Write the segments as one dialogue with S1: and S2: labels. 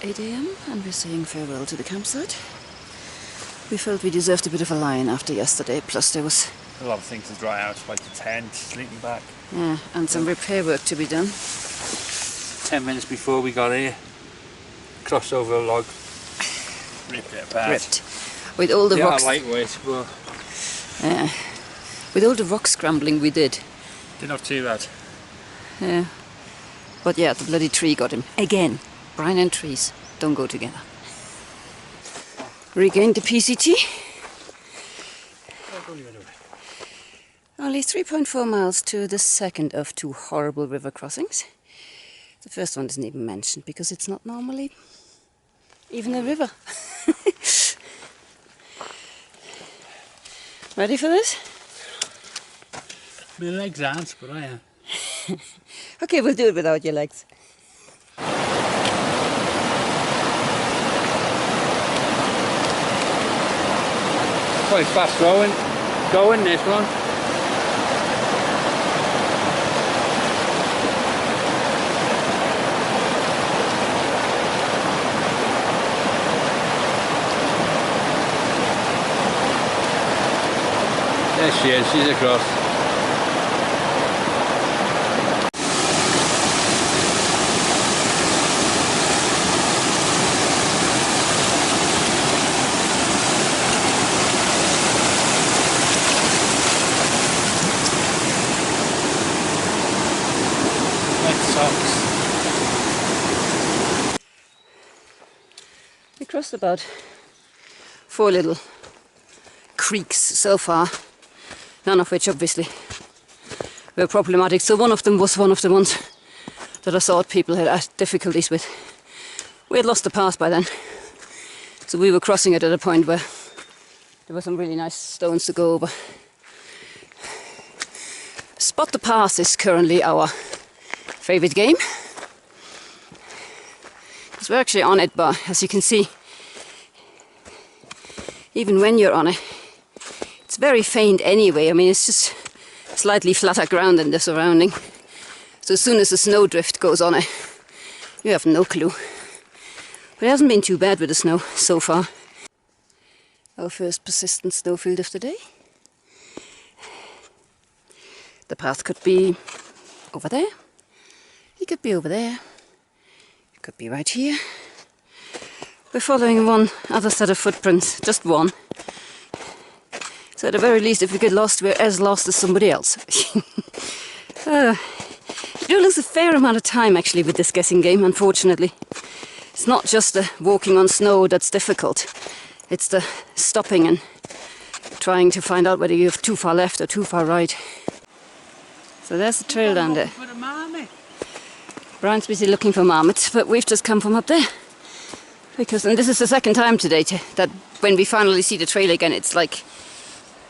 S1: 8 AM and we're saying farewell to the campsite. We felt we deserved a bit of a lie-in after yesterday, plus there was
S2: a lot of things to dry out, like the tent, sleeping bag.
S1: Yeah, and some repair work to be done.
S2: 10 minutes before we got here, crossed over a log, ripped it apart.
S1: Ripped. With all the rocks.
S2: Lightweight, but
S1: yeah. With all the rock scrambling we did.
S2: Didn't have too bad.
S1: Yeah. But yeah, the bloody tree got him. Again. Brine and trees don't go together. Regained the PCT. Only 3.4 miles to the second of 2 horrible river crossings. The first one isn't even mentioned because it's not normally even a river. Ready for this?
S2: My legs aren't, but I am.
S1: Okay, we'll do it without your legs.
S2: Quite fast going this one. There she is, she's across.
S1: We crossed about 4 little creeks so far, none of which obviously were problematic. So one of them was one of the ones that I thought people had difficulties with. We had lost the path by then, so we were crossing it at a point where there were some really nice stones to go over. Spot the path is currently our favourite game. Because we're actually on it, but as you can see, even when you're on it, it's very faint anyway. I mean, it's just slightly flatter ground than the surrounding. So as soon as the snowdrift goes on it, you have no clue. But it hasn't been too bad with the snow so far. Our first persistent snowfield of the day. The path could be over there. It could be over there. It could be right here. We're following one other set of footprints, just one. So at the very least, if we get lost, we're as lost as somebody else. You do lose a fair amount of time actually with this guessing game, unfortunately. It's not just the walking on snow that's difficult. It's the stopping and trying to find out whether you have too far left or too far right. So there's the trail down there. Brian's busy looking for marmots, but we've just come from up there. And this is the second time today that when we finally see the trail again, it's like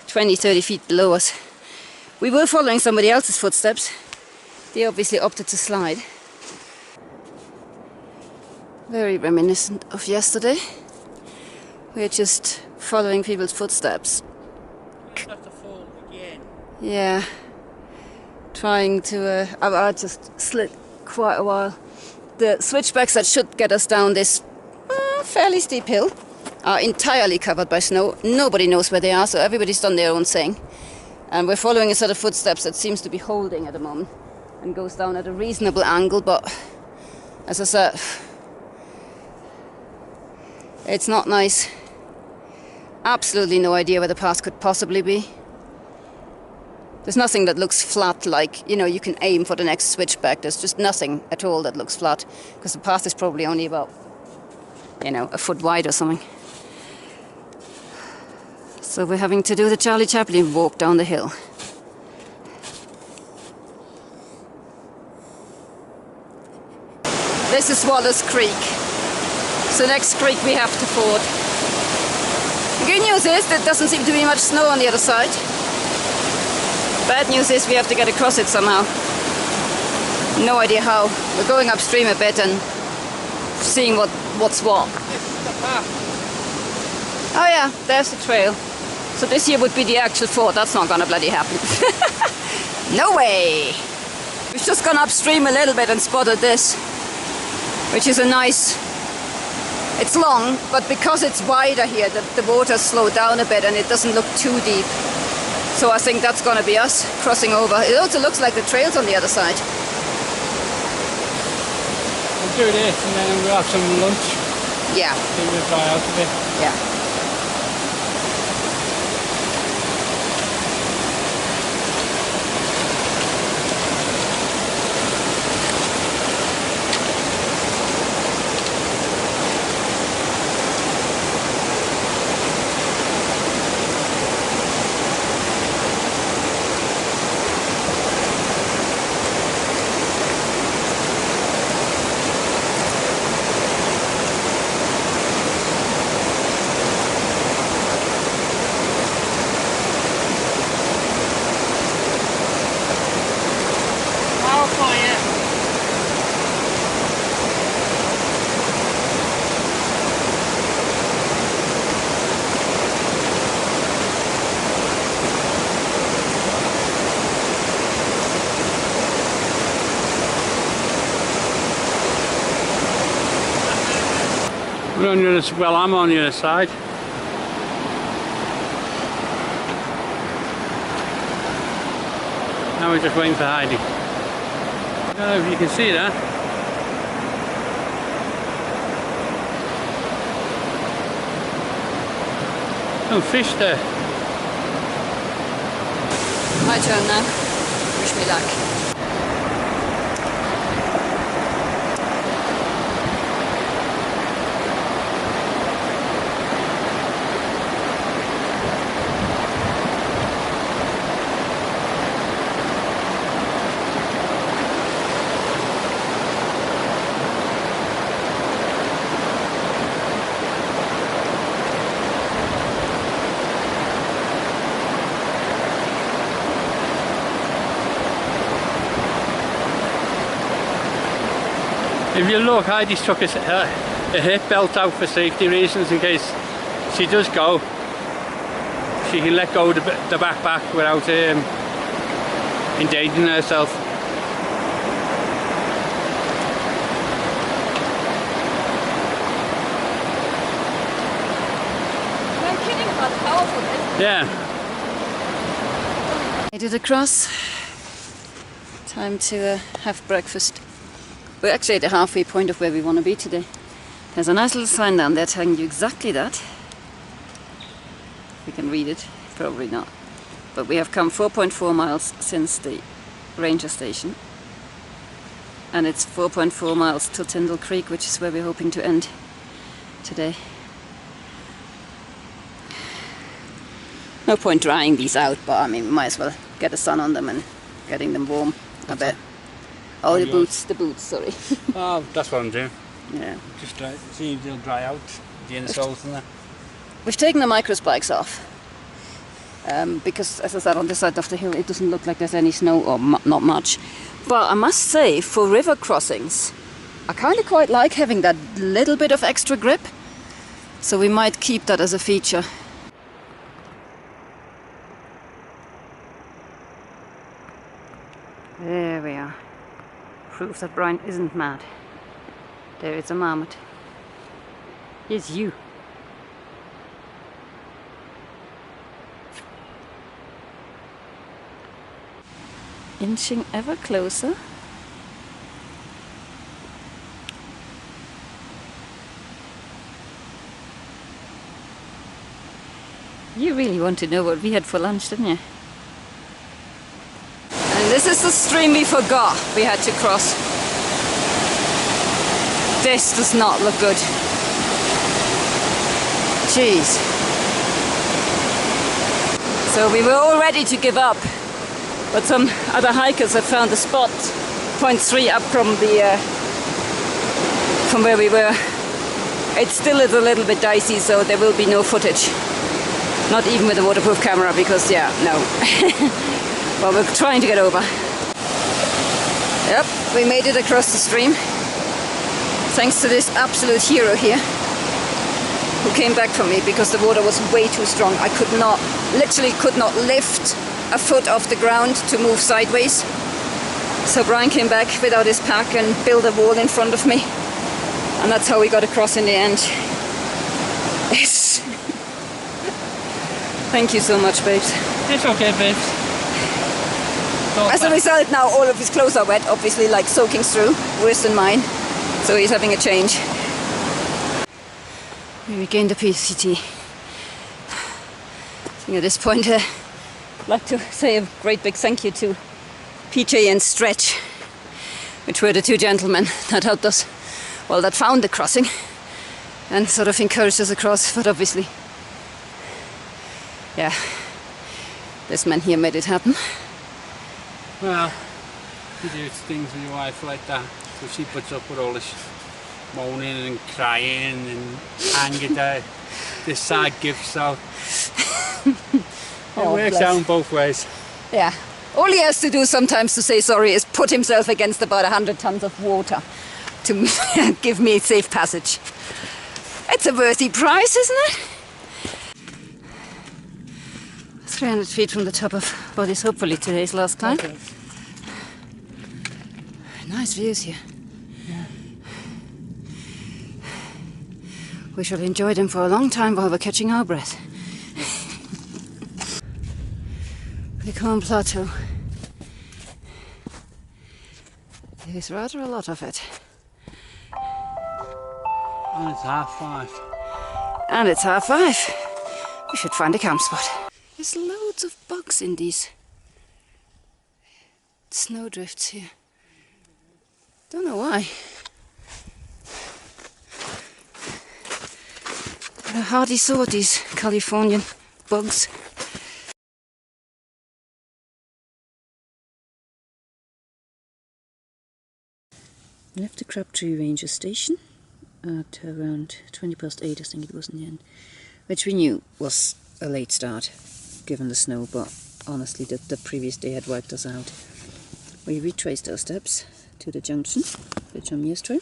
S1: 20-30 feet below us. We were following somebody else's footsteps. They obviously opted to slide. Very reminiscent of yesterday. We're just following people's footsteps.
S2: Not to fall again.
S1: Yeah. Trying to... I just slid quite a while. The switchbacks that should get us down this fairly steep hill are entirely covered by snow. Nobody knows where they are, so everybody's done their own thing. And we're following a set of footsteps that seems to be holding at the moment and goes down at a reasonable angle, but as I said, it's not nice. Absolutely no idea where the path could possibly be. There's nothing that looks flat, like, you know, you can aim for the next switchback. There's just nothing at all that looks flat, because the path is probably only about, you know, a foot wide or something. So we're having to do the Charlie Chaplin walk down the hill. This is Wallace Creek. It's the next creek we have to ford. The good news is there doesn't seem to be much snow on the other side. Bad news is we have to get across it somehow. No idea how. We're going upstream a bit and seeing what's what. Oh yeah, there's the trail. So this here would be the actual ford. That's not gonna bloody happen. No way! We've just gone upstream a little bit and spotted this, which is a nice It's long, but because it's wider here, the water slowed down a bit and it doesn't look too deep. So I think that's going to be us crossing over. It also looks like the trail's on the other side.
S2: We'll do this and then we'll have some lunch.
S1: Yeah.
S2: Then we'll dry out a bit.
S1: Yeah.
S2: We're on the other, well, I'm on the other side. Now we're just waiting for Heidi. I don't know if you can see that. No fish there.
S1: My turn now. Wish me luck.
S2: If you look, Heidi's took a hip belt out for safety reasons in case she does go. She can let go of the backpack without endangering herself.
S1: I'm kidding about the powerful bit.
S2: Yeah.
S1: Made it across. Time to have breakfast. We're actually at the halfway point of where we want to be today. There's a nice little sign down there telling you exactly that. We can read it, probably not. But we have come 4.4 miles since the ranger station. And it's 4.4 miles to Tyndall Creek, which is where we're hoping to end today. No point drying these out, but I mean, we might as well get the sun on them and getting them warm a bit. Oh, the boots, sorry.
S2: Oh, that's what I'm doing.
S1: Yeah.
S2: Just see if they'll dry out, the insoles and that.
S1: We've taken the micro spikes off. Because, as I said, on this side of the hill it doesn't look like there's any snow, or not much. But I must say, for river crossings, I kind of quite like having that little bit of extra grip. So we might keep that as a feature. There we are. Proof that Brian isn't mad. There is a marmot. Here's you. Inching ever closer. You really want to know what we had for lunch, didn't you? And this is the stream we forgot we had to cross. This does not look good. Jeez. So we were all ready to give up, but some other hikers have found a spot 0.3 up from where we were. It still is a little bit dicey, so there will be no footage. Not even with a waterproof camera, because yeah, no. Well, we're trying to get over. Yep, we made it across the stream. Thanks to this absolute hero here, who came back for me because the water was way too strong. I literally could not lift a foot off the ground to move sideways. So Brian came back without his pack and built a wall in front of me. And that's how we got across in the end. Yes. Thank you so much, babes.
S2: It's okay, babes.
S1: As a result, now all of his clothes are wet, obviously, like soaking through, worse than mine. So he's having a change. We regained the PCT. I think at this point, I'd like to say a great big thank you to PJ and Stretch, which were the two gentlemen that helped us, well, that found the crossing and sort of encouraged us across. But obviously, yeah, this man here made it happen.
S2: Well, you do things with your wife like that, so she puts up with all this moaning and crying and anger there. This side gift, so it works out both ways.
S1: Yeah. All he has to do sometimes to say sorry is put himself against about 100 tons of water to give me safe passage. It's a worthy price, isn't it? 300 feet from the top of what is hopefully today's last climb. Okay. Nice views here.
S2: Yeah.
S1: We shall enjoy them for a long time while we're catching our breath. The Corn Plateau. There's rather a lot of it.
S2: And it's 5:30.
S1: And it's 5:30. We should find a camp spot. There's loads of bugs in these snowdrifts here. Don't know why. I hardly saw these Californian bugs. We left the Crabtree Ranger station at around 8:20, I think it was in the end, which we knew was a late start given the snow, but honestly the previous day had wiped us out. We retraced our steps to the junction, the John Mears Trail,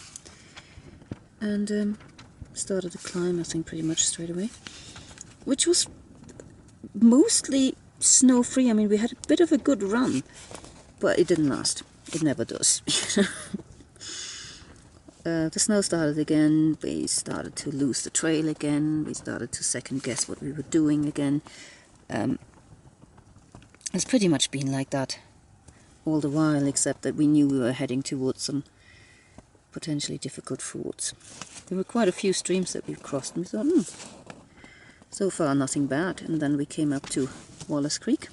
S1: and started the climb, I think, pretty much straight away, which was mostly snow-free. I mean, we had a bit of a good run, but it didn't last. It never does. The snow started again, we started to lose the trail again, we started to second guess what we were doing again. It's pretty much been like that all the while, except that we knew we were heading towards some potentially difficult fords. There were quite a few streams that we crossed, and we thought, so far nothing bad. And then we came up to Wallace Creek,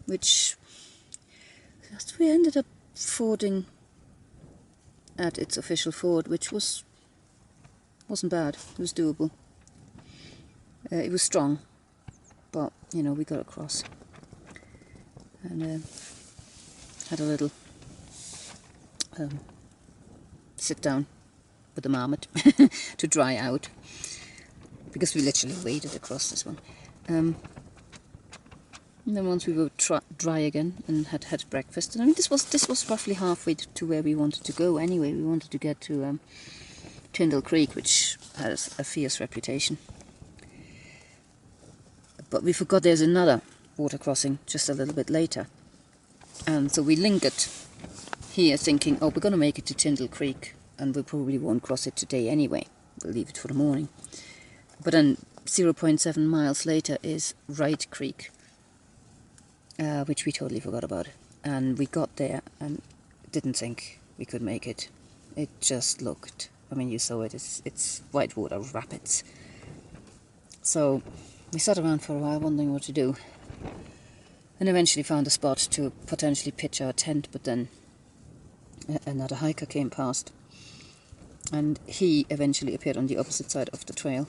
S1: which we ended up fording at its official ford, which wasn't bad. It was doable. It was strong, but you know, we got across and had a little sit down with the marmot to dry out, because we literally waded across this one. And then once we were dry again and had breakfast, and I mean this was roughly halfway to where we wanted to go anyway. We wanted to get to Tyndall Creek, which has a fierce reputation. But we forgot there's another water crossing just a little bit later. And so we lingered here thinking, oh, we're going to make it to Tyndall Creek and we probably won't cross it today anyway. We'll leave it for the morning. But then 0.7 miles later is Wright Creek, which we totally forgot about. And we got there and didn't think we could make it. It just looked, I mean, you saw it, it's whitewater rapids. So we sat around for a while wondering what to do, and eventually found a spot to potentially pitch our tent, but then another hiker came past, and he eventually appeared on the opposite side of the trail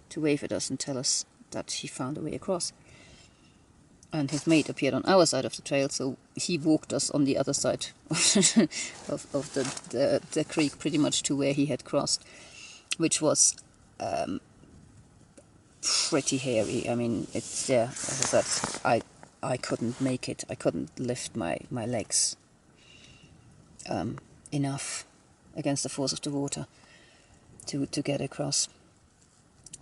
S1: to wave at us and tell us that he found a way across. And his mate appeared on our side of the trail, so he walked us on the other side of the creek, pretty much to where he had crossed, which was pretty hairy. I mean, it's, yeah, as I said, I couldn't make it. I couldn't lift my legs enough against the force of the water to get across.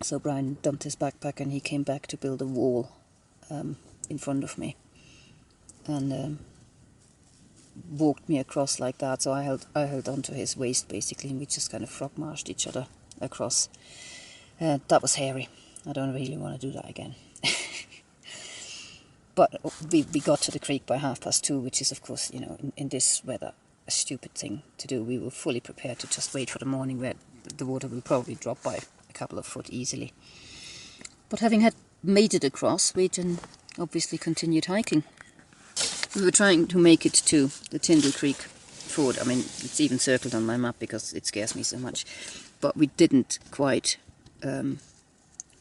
S1: So Brian dumped his backpack and he came back to build a wall in front of me and walked me across like that. So I held onto his waist basically, and we just kind of frog-marched each other across. That was hairy. I don't really want to do that again. But we got to the creek by 2:30, which is, of course, you know, in this weather, a stupid thing to do. We were fully prepared to just wait for the morning, where the water will probably drop by a couple of foot easily. But having had made it across, we then obviously continued hiking. We were trying to make it to the Tyndall Creek ford. I mean, it's even circled on my map because it scares me so much. But we didn't quite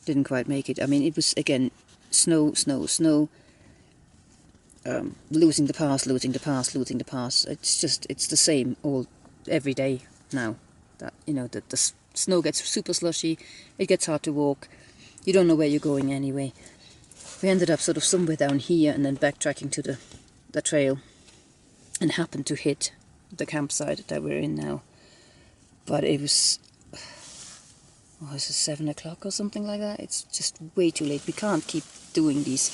S1: make it. I mean, it was, again, snow, snow, snow. Losing the pass. It's the same every day now. That, you know, the snow gets super slushy. It gets hard to walk. You don't know where you're going anyway. We ended up sort of somewhere down here and then backtracking to the trail, and happened to hit the campsite that we're in now. But it was, was it 7 o'clock or something like that? It's just way too late. We can't keep doing these.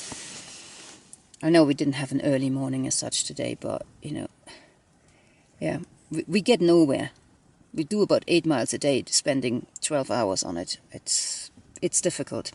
S1: I know we didn't have an early morning as such today, but, you know, yeah, we get nowhere. We do about 8 miles a day, spending 12 hours on it. It's difficult.